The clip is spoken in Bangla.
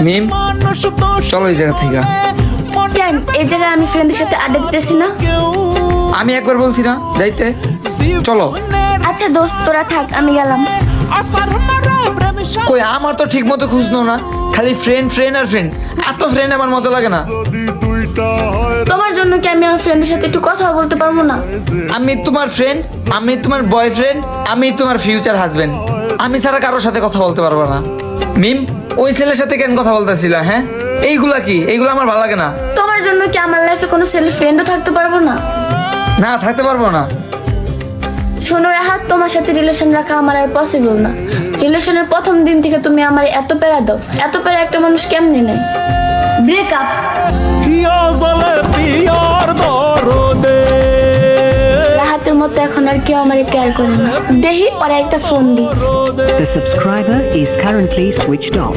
মিম চলো এই জায়গা থেকে। কেন এই জায়গায় আমি ফ্রেন্ডের সাথে আড্ডা দিতেছি না? আমি একবার বলছি না যাইতে, চলো। আচ্ছা দোস্ত তোরা থাক, আমি গেলাম। কই আমার তো ঠিক মতো খুঁজনো না, খালি ফ্রেন্ড ফ্রেন্ড আর ফ্রেন্ড। এত ফ্রেন্ড আমার মতো লাগে না। তোমার জন্য কি আমি আমার ফ্রেন্ডের সাথে একটু কথা বলতে পারবো না? আমি তোমার ফ্রেন্ড, আমি তোমার বয়ফ্রেন্ড, আমি তোমার ফিউচার হাজবেন্ড। আমি ছাড়া কারোর সাথে কথা বলতে পারবো না। মিম ওই ছেলের সাথে কেন কথা বলতেছিলা? হ্যাঁ এইগুলা কি? এইগুলো আমার ভালো লাগে না। তোমার জন্য কি আমার লাইফে কোনো ছেলে ফ্রেন্ডও থাকতে পারবো না? না থাকতে পারবো না। শোনো রাহাত, তোমার সাথে রিলেশন রাখা আমার আর পসিবল না। রিলেশনের প্রথম দিন থেকে তুমি আমার এত প্যারা দাও, এত প্যারা একটা মানুষ কেমনে নেয়? ব্রেকআপ। রাহাতের মতো এখন আর কেউ আমার কেয়ার করে না। দেখি পরে একটা ফোন দিই। The subscriber is currently switched off.